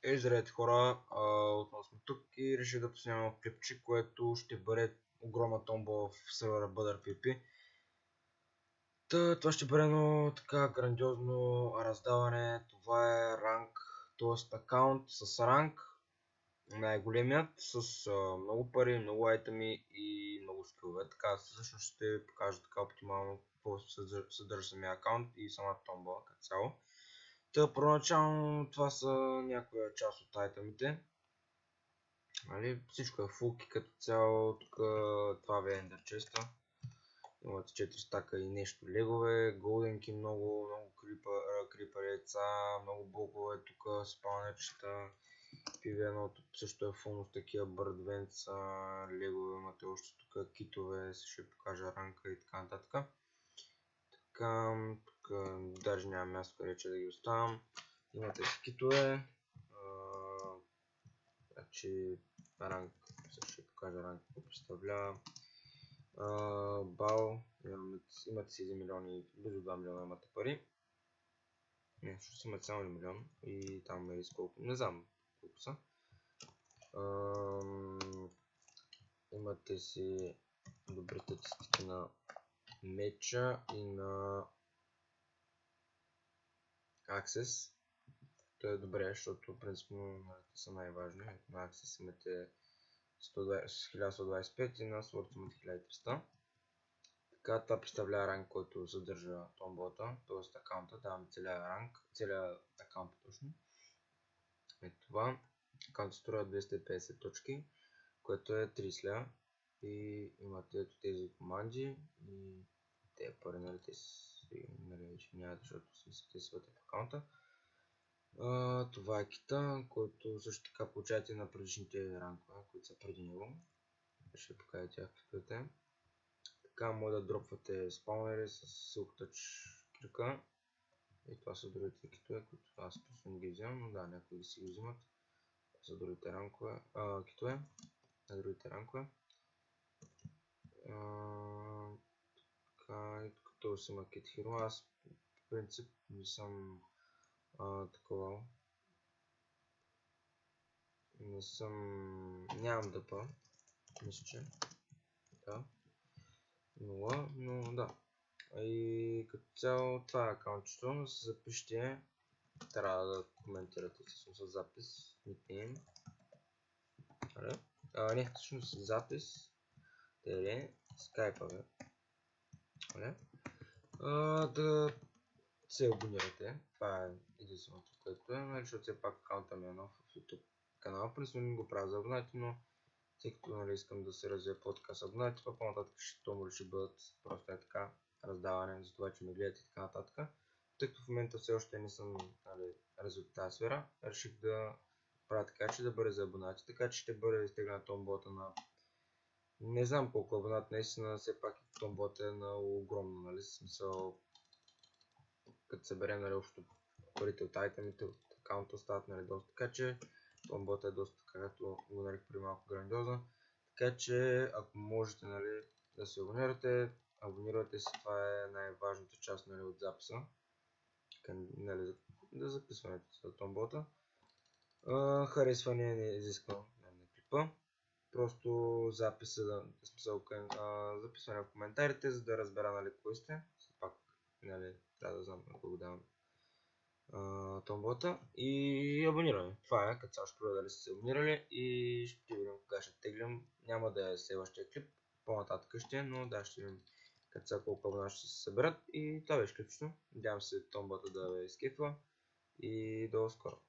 Здравейте хора, отново сме тук и реших да поснимам клипче, което ще бъде огромна томба в сервера ButterPP. Това ще бъде едно така грандиозно раздаване. Това е ранг, т.е. акаунт с ранг, най-големият, с много пари, много айтеми и много скилове. Така всъщност ще покажа така оптимално какво съдържа самия акаунт и самата томба като цяло. Първоначално това са някоя част от айтемите. Всичко е фулки като цяло. Тук това ви е ендър честа. Имате 4 стака и нещо легове, голденки много крипър яйца, много блокове, тук спалнечета. PV1 също е фулно с такива бърдвенца, легове, имате още тук китове, ще покажа ранка и така нататък. Тук даже няма място къде да ги оставям. Имате китове. Значи ранг, също ще покажа ранг какво представлява. Бал, имате си 1 милион и близо 2 милиона имате пари. Не, ще имате само 1 милион и там е колко, не знам колко са. Имате си добри статистики на меча и на Access. То е добре, защото принципно те са най-важни. На Access имате 1125 и на Sword имате 1300. Така, това представлява ранг, който съдържа томбата, т.е. акаунта. Даваме целият ранг, целият акаунт точно. Ето това. Акаунтът струва 250 точки, което е 30 лева. И имате ето тези команди и те пари, нали, те си, нали, няма, защото те си вътре в акаунта. Това е кита, който също така получавате на предишните рангове, които са преди него. Ще покажа тях клиповете. Така може да дропвате спаунери с Silk Touch крика. И това са другите китове, които аз просто не ги вземам, но да, някои ги си ги взимат. Това са другите ранкове, китове на другите ранкове. Така, и като си има Kit Hero, аз в принцип не съм такова. Нямам дъпа, мисля, че да. 0, но да. И като цяло това е акаунтчето, се запишете, трябва да коментирате с запис, никнейм. Не, всъщност запис, скайпа бе. Да се абонирате, това е единственото, което е, защото все пак акаунта ми е нов в YouTube канала, принципно не го правя за абонати, но тъй като, нали, искам да се развия подкаст абонати, по-нататък ще бъдат просто така раздаване за това, че ме гледате и така нататък. Тъй като в момента все още не съм, нали, развит в тази сфера, реших да правя така, че да бъде за абонати, така че ще бъде изтеглена томбата на не знам колко абонат, наистина все пак томбата е на огромно, нали, смисъл като съберем, нали, общо парите от айтемите, от акаунта остават, нали, доста, така че томбата е доста, както го нарих преди малко, грандиозна. Така че ако можете, нали, да се абонирате се, това е най-важната част, нали, от записа, нали, да записването за томбата. Харесване не изисквам на клипа, просто записване в коментарите, за да разбера, нали, кой сте. Все пак, нали, трябва да знам ако го давам томбата и абонираме. Това е, като цяло ще проверя дали сте се абонирали и ще видим кога ще теглям. Няма да е следващия клип, по-нататък ще, но да, ще видим като цяло колко абонати ще се съберат и това беше клипчето. Надявам се томбата да ви изкепва и до скоро.